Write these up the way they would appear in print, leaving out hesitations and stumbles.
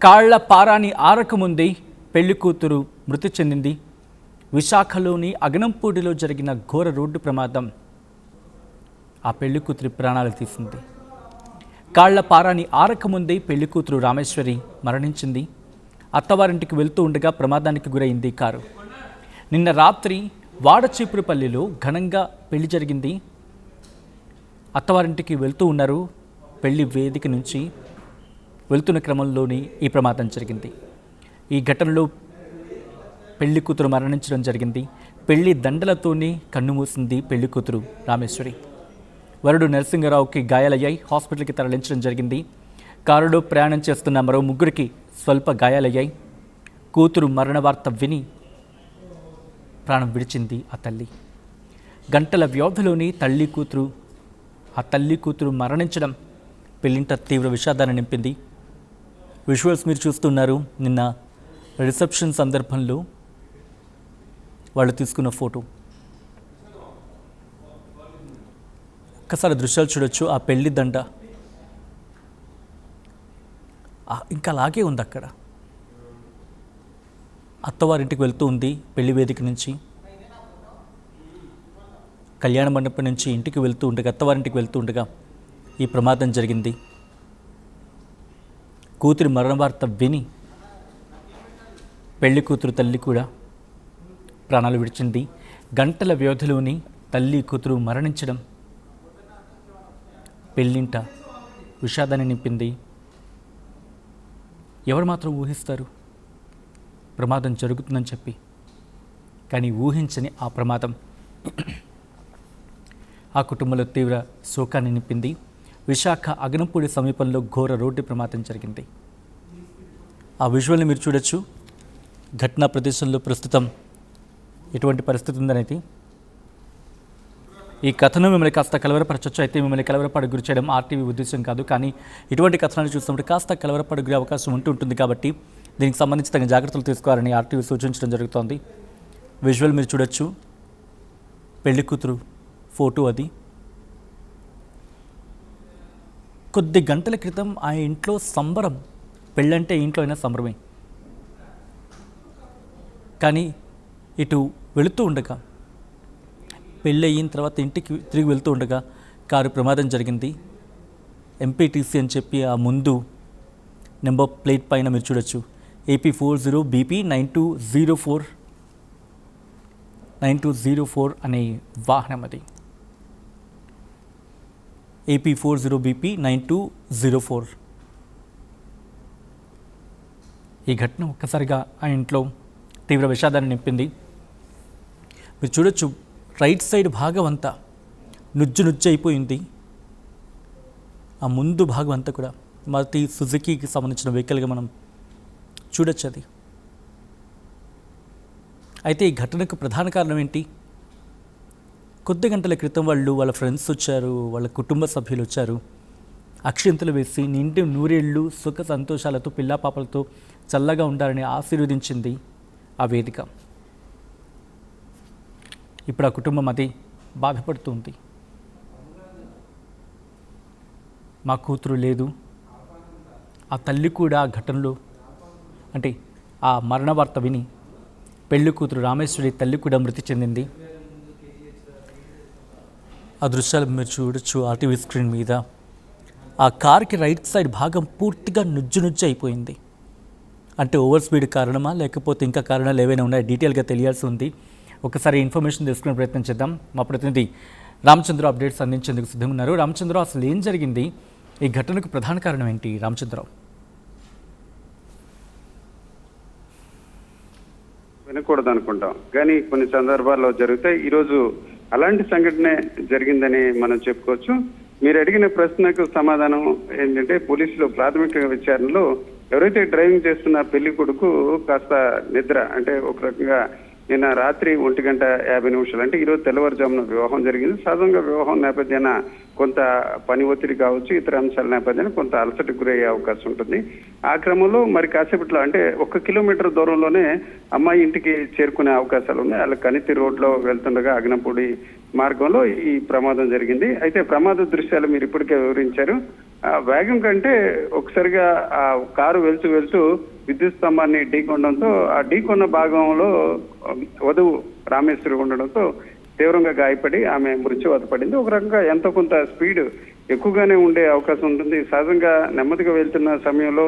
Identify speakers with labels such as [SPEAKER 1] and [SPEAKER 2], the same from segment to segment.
[SPEAKER 1] కాళ్ల పారాని ఆరకముందే పెళ్లి కూతురు మృతి చెందింది. విశాఖలోని అగనంపూడిలో జరిగిన ఘోర రోడ్డు ప్రమాదం ఆ పెళ్లి కూతురి ప్రాణాలు తీసింది. కాళ్ల పారాని ఆరకముందే పెళ్లి కూతురు రామేశ్వరి మరణించింది. అత్తవారింటికి వెళ్తూ ఉండగా ప్రమాదానికి గురైంది కారు. నిన్న రాత్రి వాడచీపురుపల్లిలో ఘనంగా పెళ్లి జరిగింది. అత్తవారింటికి వెళ్తూ ఉన్నారు. పెళ్లి వేదిక నుంచి వెళ్తున్న క్రమంలోని ఈ ప్రమాదం జరిగింది. ఈ ఘటనలో పెళ్లి కూతురు మరణించడం జరిగింది. పెళ్లి దండలతోనే కన్నుమూసింది పెళ్లి కూతురు రామేశ్వరి. వరుడు నరసింగరావుకి గాయాలయ్యాయి. హాస్పిటల్కి తరలించడం జరిగింది. కారులో ప్రయాణం చేస్తున్న మరో ముగ్గురికి స్వల్ప గాయాలయ్యాయి. కూతురు మరణ వార్త విని ప్రాణం విడిచింది ఆ తల్లి. గంటల వ్యవధిలోని ఆ తల్లి కూతురు మరణించడం పెళ్లింట తీవ్ర విషాదాన్ని నింపింది. విజువల్స్ మీరు చూస్తున్నారు. నిన్న రిసెప్షన్ సందర్భంలో వాళ్ళు తీసుకున్న ఫోటో. ఒక్కసారి దృశ్యాలు చూడొచ్చు. ఆ పెళ్లి దండ ఇంకా అలాగే ఉంది. అక్కడ అత్తవారింటికి వెళ్తూ ఉంది. పెళ్లి వేదిక నుంచి కళ్యాణ మండపం నుంచి ఇంటికి వెళ్తూ ఉండగా, అత్తవారింటికి వెళ్తూ ఉండగా ఈ ప్రమాదం జరిగింది. కూతురి మరణ వార్త విని పెళ్లి కూతురు తల్లి కూడా ప్రాణాలు విడిచింది. గంటల వ్యవధిలోని తల్లి కూతురు మరణించడం పెళ్ళింట విషాదాన్ని నింపింది. ఎవరు మాత్రం ఊహిస్తారు ప్రమాదం జరుగుతుందని చెప్పి? కానీ ఊహించని ఆ ప్రమాదం ఆ కుటుంబంలో తీవ్ర శోకాన్ని నింపింది. విశాఖ అగనంపూడి సమీపంలో ఘోర రోడ్డు ప్రమాదం జరిగింది. ఆ విజువల్ని మీరు చూడొచ్చు. ఘటనా ప్రదేశంలో ప్రస్తుతం ఎటువంటి పరిస్థితి ఉందనేది. ఈ కథను మిమ్మల్ని కాస్త కలవరపరచొచ్చు. అయితే మిమ్మల్ని కలవరపడకు గురి చేయడం ఆర్టీవీ ఉద్దేశం కాదు. కానీ ఇటువంటి కథనాలు చూసినప్పుడు కాస్త కలవరపడకు గురే అవకాశం ఉంటుంది కాబట్టి దీనికి సంబంధించి తగిన జాగ్రత్తలు తీసుకోవాలని ఆర్టీవీ సూచించడం జరుగుతోంది. విజువల్ మీరు చూడొచ్చు. పెళ్లి కూతురు ఫోటో అది. కొద్ది గంటల క్రితం ఆ ఇంట్లో సంబరం. పెళ్ళంటే ఇంట్లో అయినా సంబరమే. కానీ ఇటు వెళుతూ ఉండగా, పెళ్ళి అయిన తర్వాత ఇంటికి తిరిగి వెళ్తూ ఉండగా కారు ప్రమాదం జరిగింది. ఎంపీటీసీ అని చెప్పి ఆ ముందు నెంబర్ ప్లేట్ పైన మీరు చూడొచ్చు AP40BP 9204 అనే వాహనం అది. AP40BP 9204. ఈ ఘటన ఒక్కసారిగా ఆ ఇంట్లో తీవ్ర విషాదాన్ని నింపింది. మీరు చూడొచ్చు, రైట్ సైడ్ భాగం అంతా నుజ్జు అయిపోయింది. ఆ ముందు భాగం అంతా కూడా మారుతి సుజుకీకి సంబంధించిన వెహికల్గా మనం చూడొచ్చు అది. అయితే ఈ ఘటనకు ప్రధాన కారణం ఏంటి? కొద్ది గంటల క్రితం వాళ్ళ ఫ్రెండ్స్ వచ్చారు, వాళ్ళ కుటుంబ సభ్యులు వచ్చారు. అక్షింతలు వేసి నిండి నూరేళ్ళు సుఖ సంతోషాలతో పిల్లాపాపలతో చల్లగా ఉండాలని ఆశీర్వదించింది ఆ వేదిక. ఇప్పుడు ఆ కుటుంబం అది బాధపడుతుంది. మా కూతురు లేదు. ఆ తల్లి కూడా ఆ ఘటనలో, అంటే ఆ మరణ వార్త విని పెళ్లి కూతురు రామేశ్వరి తల్లి కూడా మృతి చెందింది. ఆ దృశ్యాలు మీరు చూడొచ్చు ఆర్టీవీ స్క్రీన్ మీద. ఆ కార్కి రైట్ సైడ్ భాగం పూర్తిగా నుజ్జు అయిపోయింది. అంటే ఓవర్ స్పీడ్ కారణమా, లేకపోతే ఇంకా కారణాలు ఏవైనా ఉన్నాయో డీటెయిల్గా తెలియాల్సి ఉంది. ఒకసారి ఇన్ఫర్మేషన్ తెలుసుకునే ప్రయత్నం చేద్దాం. మా ప్రతినిధి రామచంద్ర అప్డేట్స్ అందించేందుకు సిద్ధంగా ఉన్నారు. రామచంద్ర, అసలు ఏం జరిగింది? ఈ ఘటనకు ప్రధాన కారణం ఏంటి? రామచంద్రరావు.
[SPEAKER 2] వినకూడదు అనుకుంటాం, కానీ కొన్ని సందర్భాల్లో జరుగుతాయి. ఈరోజు అలాంటి సంఘటనే జరిగిందని మనం చెప్పుకోవచ్చు. మీరు అడిగిన ప్రశ్నకు సమాధానం ఏంటంటే, పోలీసులు ప్రాథమిక విచారణలో ఎవరైతే డ్రైవింగ్ చేస్తున్న పెళ్లి కొడుకు కాస్త నిద్ర, అంటే ఒక రకంగా నిన్న రాత్రి 1:50 అంటే ఈరోజు తెల్లవారుజామున వివాహం జరిగింది. సహజంగా వివాహం నేపథ్యాన కొంత పని ఒత్తిడి కావచ్చు, ఇతర అంశాల నేపథ్యాన కొంత అలసటకు గురయ్యే అవకాశం ఉంటుంది. ఆ క్రమంలో మరి కాసేపట్లో, అంటే 1 కిలోమీటర్ దూరంలోనే అమ్మాయి ఇంటికి చేరుకునే అవకాశాలు ఉన్నాయి. వాళ్ళ కనితి రోడ్లో వెళ్తుండగా అగనంపూడి మార్గంలో ఈ ప్రమాదం జరిగింది. అయితే ప్రమాద దృశ్యాలు మీరు ఇప్పటికే వివరించారు. వేగం కంటే ఒకసారిగా ఆ కారు వెళ్తూ విద్యుత్ స్తంభాన్ని ఢీకొనడంతో ఆ ఢీకొన్న భాగంలో వధువు రామేశ్వరి ఉండడంతో తీవ్రంగా గాయపడి ఆమె మృత్యువాత పడింది. ఒక రకంగా ఎంతో కొంత స్పీడ్ ఎక్కువగానే ఉండే అవకాశం ఉంటుంది. సహజంగా నెమ్మదిగా వెళ్తున్న సమయంలో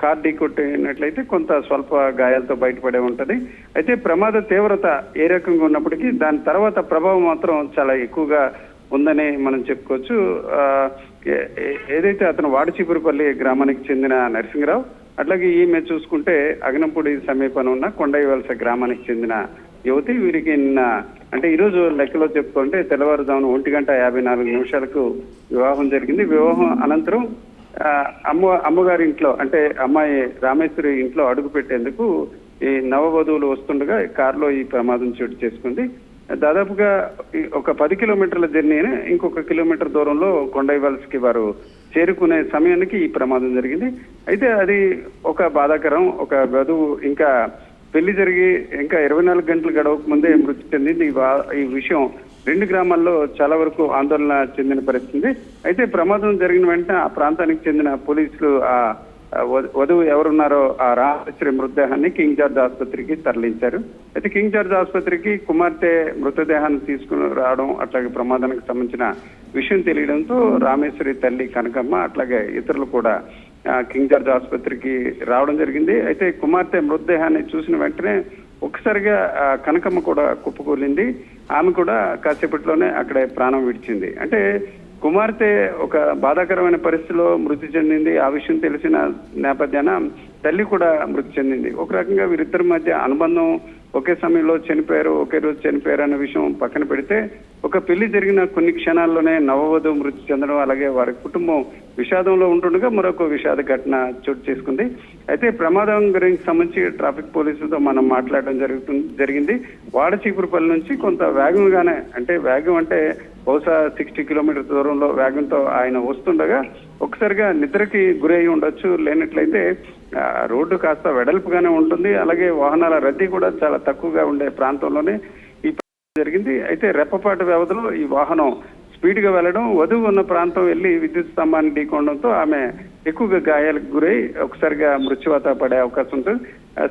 [SPEAKER 2] కార్ ఢీకొట్టినట్లయితే కొంత స్వల్ప గాయాలతో బయటపడే ఉంటది. అయితే ప్రమాద తీవ్రత ఏ రకంగా ఉన్నప్పటికీ దాని తర్వాత ప్రభావం మాత్రం చాలా ఎక్కువగా ఉందని మనం చెప్పుకోవచ్చు. ఏదైతే అతను వాడిచీపురపల్లి గ్రామానికి చెందిన నరసింహరావు, అట్లాగే ఈమె చూసుకుంటే అగనంపూడి సమీపంలో ఉన్న కొండైవలస గ్రామానికి చెందిన యువతి. వీరికి నిన్న అంటే ఈరోజు లెక్కలో చెప్పుకుంటే తెల్లవారుజామున 1:54 వివాహం జరిగింది. వివాహం అనంతరం అమ్మగారి ఇంట్లో అంటే అమ్మాయి రామేశ్వరి ఇంట్లో అడుగు పెట్టేందుకు ఈ నవవధువులు వస్తుండగా కారులో ఈ ప్రమాదం చోటు చేసుకుంది. దాదాపుగా ఒక 10 కిలోమీటర్ల జర్నీని ఇంకొక కిలోమీటర్ దూరంలో కొండైవలసకి వారు చేరుకునే సమయానికి ఈ ప్రమాదం జరిగింది. అయితే అది ఒక బాధాకరం. ఒక వధువు ఇంకా పెళ్లి జరిగి ఇంకా 24 గంటలు గడవక ముందే మృతి చెందింది. ఈ విషయం 2 గ్రామాల్లో చాలా వరకు ఆందోళన చెందిన పరిస్థితి. అయితే ప్రమాదం జరిగిన వెంటనే ఆ ప్రాంతానికి చెందిన పోలీసులు ఆ వధువు ఎవరున్నారో ఆ రామేశ్వరి మృతదేహాన్ని కింగ్ జార్జ్ ఆసుపత్రికి తరలించారు. అయితే కింగ్ జార్జ్ ఆసుపత్రికి కుమార్తె మృతదేహాన్ని తీసుకుని రావడం అట్లాగే ప్రమాదానికి సంబంధించిన విషయం తెలియడంతో రామేశ్వరి తల్లి కనకమ్మ అట్లాగే ఇతరులు కూడా కింగ్ జార్జ్ ఆసుపత్రికి రావడం జరిగింది. అయితే కుమార్తె మృతదేహాన్ని చూసిన వెంటనే ఒక్కసారిగా కనకమ్మ కూడా కుప్పకూలింది. ఆమె కూడా కాసేపట్లోనే అక్కడే ప్రాణం విడిచింది. అంటే కుమార్తె ఒక బాధాకరమైన పరిస్థితిలో మృతి చెందింది. ఆ విషయం తెలిసిన నేపథ్యాన తల్లి కూడా మృతి చెందింది. ఒక రకంగా వీరిద్దరి మధ్య అనుబంధం ఒకే సమయంలో చనిపోయారు, ఒకే రోజు చనిపోయారు అనే విషయం పక్కన పెడితే ఒక పెళ్లి జరిగిన కొన్ని క్షణాల్లోనే నవవధువు మృతి చెందడం, అలాగే వారి కుటుంబం విషాదంలో ఉంటుండగా మరొక విషాద ఘటన చోటు చేసుకుంది. అయితే ప్రమాదం గురించి సంబంధించి ట్రాఫిక్ పోలీసులతో మనం మాట్లాడడం జరిగింది. వాడచీపురపల్లి నుంచి కొంత వేగంగానే అంటే వేగం అంటే బహుశా 60 కిలోమీటర్ దూరంలో వేగంతో ఆయన వస్తుండగా ఒకసారిగా నిద్రకి గురై ఉండొచ్చు. లేనట్లయితే రోడ్డు కాస్త వెడల్పుగానే ఉంటుంది, అలాగే వాహనాల రద్దీ కూడా చాలా తక్కువగా ఉండే ప్రాంతంలోనే ఈ జరిగింది. అయితే రెప్పపాటు వ్యవధిలో ఈ వాహనం స్పీడ్ గా వెళ్లడం, వధువు ఉన్న ప్రాంతం వెళ్లి విద్యుత్ స్తంభాన్ని ఢీకొనడంతో ఆమె ఎక్కువగా గాయాలకు గురై ఒకసారిగా మృత్యువాత పడే అవకాశం ఉంటుంది.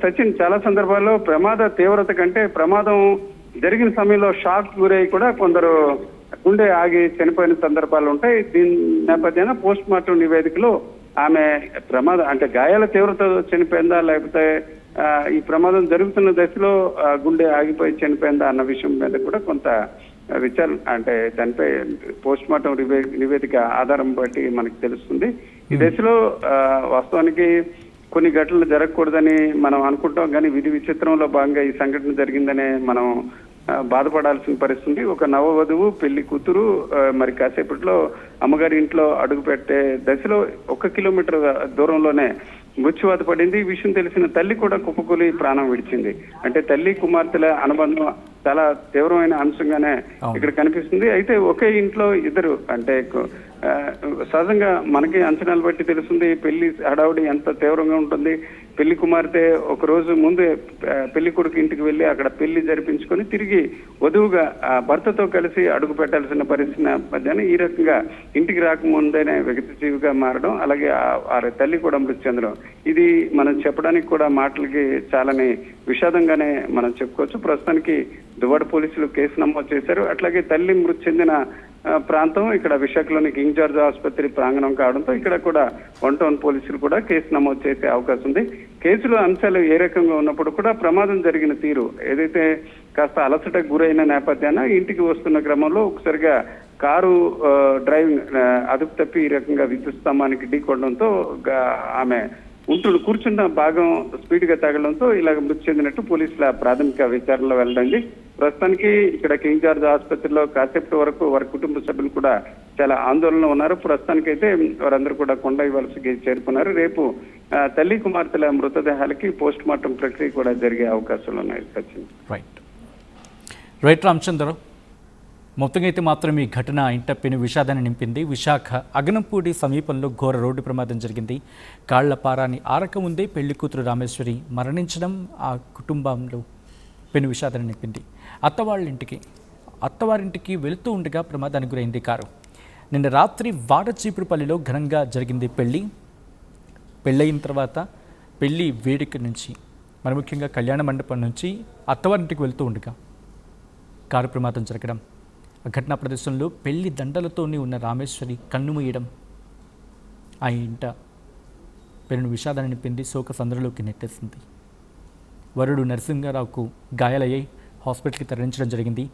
[SPEAKER 2] సచిన్, చాలా సందర్భాల్లో ప్రమాద తీవ్రత కంటే ప్రమాదం జరిగిన సమయంలో షాక్ గురై కూడా కొందరు గుండె ఆగి చనిపోయిన సందర్భాలు ఉంటాయి. దీని నేపథ్యాన పోస్ట్ మార్టం నివేదికలో ఆమె ప్రమాదం అంటే గాయాల తీవ్రత చనిపోయిందా లేకపోతే ఈ ప్రమాదం జరుగుతున్న దశలో గుండె ఆగిపోయి చనిపోయిందా అన్న విషయం మీద కూడా కొంత విచారణ అంటే దానిపై పోస్ట్ మార్టం నివేదిక ఆధారం బట్టి మనకు తెలుస్తుంది. ఈ దశలో వాస్తవానికి కొన్ని ఘటనలు జరగకూడదని మనం అనుకుంటాం, కానీ విధి విచిత్రంలో భాగంగా ఈ సంఘటన జరిగిందనే మనం బాధపడాల్సిన పరిస్థితి. ఒక నవవధువు పెళ్లి కూతురు మరి కాసేపట్లో అమ్మగారి ఇంట్లో అడుగు పెట్టే దశలో 1 కిలోమీటర్ దూరంలోనే మృత్యువాత పడింది. ఈ విషయం తెలిసిన తల్లి కూడా కుప్పకూలి ప్రాణం విడిచింది. అంటే తల్లి కుమార్తెల అనుబంధం చాలా తీవ్రమైన అంశంగానే ఇక్కడ కనిపిస్తుంది. అయితే ఒకే ఇంట్లో ఇద్దరు అంటే సహజంగా మనకి అంచనాలు బట్టి తెలుస్తుంది పెళ్లి హడావుడి ఎంత తీవ్రంగా ఉంటుంది. పెళ్లి కుమార్తె ఒక రోజు ముందే పెళ్లి కొడుకు ఇంటికి వెళ్లి అక్కడ పెళ్లి జరిపించుకొని తిరిగి వధువుగా భర్తతో కలిసి అడుగు పెట్టాల్సిన పరిస్థితి మధ్యాహ్నం ఈ రకంగా ఇంటికి రాకముందేనే వ్యక్తిజీవిగా మారడం, అలాగే ఆ తల్లి కూడా మృతి చెందడం, ఇది మనం చెప్పడానికి కూడా మాటలకి చాలాని విషాదంగానే మనం చెప్పుకోవచ్చు. ప్రస్తుతానికి దువ్వాడ పోలీసులు కేసు నమోదు చేశారు. అట్లాగే తల్లి మృతి చెందిన ప్రాంతం ఇక్కడ విశాఖలోని కింగ్ జార్జ్ ఆసుపత్రి ప్రాంగణం కావడంతో ఇక్కడ కూడా 1 టౌన్ పోలీసులు కూడా కేసు నమోదు చేసే అవకాశం ఉంది. కేసులో అంశాలు ఏ రకంగా ఉన్నప్పుడు కూడా ప్రమాదం జరిగిన తీరు ఏదైతే కాస్త అలసటకు గురైన నేపథ్యాన ఇంటికి వస్తున్న క్రమంలో ఒకసారిగా కారు డ్రైవింగ్ అదుపు తప్పి ఈ రకంగా విద్యుత్ స్తంభానికి ఢీకొనడంతో ఆమె కూర్చున్న భాగం స్పీడ్ గా తగలడంతో ఇలాగ మృతి చెందినట్టు పోలీసుల ప్రాథమిక విచారణలో వెల్లడింది. ప్రస్తుతానికి ఇక్కడ కింగ్ జార్జ్ ఆసుపత్రిలో కాసేపటి వరకు వారి కుటుంబ సభ్యులు కూడా చాలా ఆందోళనలో ఉన్నారు. ప్రస్తుతానికైతే వారందరూ కూడా కొండైవలసకి చేరుకున్నారు. రేపు తల్లి కుమార్తెల మృతదేహాలకి పోస్ట్ మార్టం ప్రక్రియ కూడా జరిగే అవకాశాలు ఉన్నాయి. సచిన్.
[SPEAKER 1] రైట్ రామచంద్రరావు, మొత్తంగా అయితే మాత్రం ఈ ఘటన ఇంటప్పిన విషాదాన్ని నింపింది. విశాఖ అగనంపూడి సమీపంలో ఘోర రోడ్డు ప్రమాదం జరిగింది. కాళ్లపారాన్ని ఆరకముందే పెళ్లి కూతురు రామేశ్వరి మరణించడం ఆ కుటుంబంలో పెను విషాదాన్ని నింపింది. అత్తవారింటికి వెళుతూ ఉండగా ప్రమాదానికి గురైంది కారు. నిన్న రాత్రి వాడచీపురుపల్లిలో ఘనంగా జరిగింది పెళ్ళి. పెళ్ళయిన తర్వాత పెళ్ళి వేడుక నుంచి మరి ముఖ్యంగా కళ్యాణ మండపం నుంచి అత్తవారింటికి వెళ్తూ ఉండగా కారు ప్రమాదం జరగడం, ఆ ఘటనా ప్రదేశంలో పెళ్లి దండలతోనే ఉన్న రామేశ్వరి కన్నుమూయడం ఆ ఇంట పెను విషాదాన్ని నింపింది, శోక సంద్రలోకి నెట్టేసింది. వరుడు నరసింహారావుకు గాయాలయ్యాయి, హాస్పిటల్కి తరలించడం జరిగింది,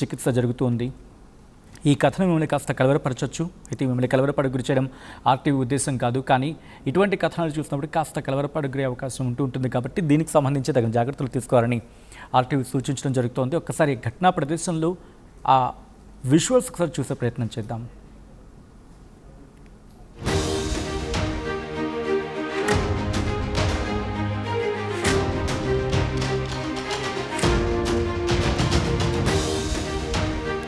[SPEAKER 1] చికిత్స జరుగుతోంది. ఈ కథను మిమ్మల్ని కాస్త కలవరపరచవచ్చు, అయితే మిమ్మల్ని కలవరపడకు గురి చేయడం ఆర్టీవీ ఉద్దేశం కాదు. కానీ ఇటువంటి కథనాలు చూసినప్పుడు కాస్త కలవరపడగురే అవకాశం ఉంటుంది కాబట్టి దీనికి సంబంధించి తగిన జాగ్రత్తలు తీసుకోవాలని ఆర్టీవీ సూచించడం జరుగుతోంది. ఒక్కసారి ఘటనా ప్రదేశంలో ఆ విజువల్స్ ఒకసారి చూసే ప్రయత్నం చేద్దాం.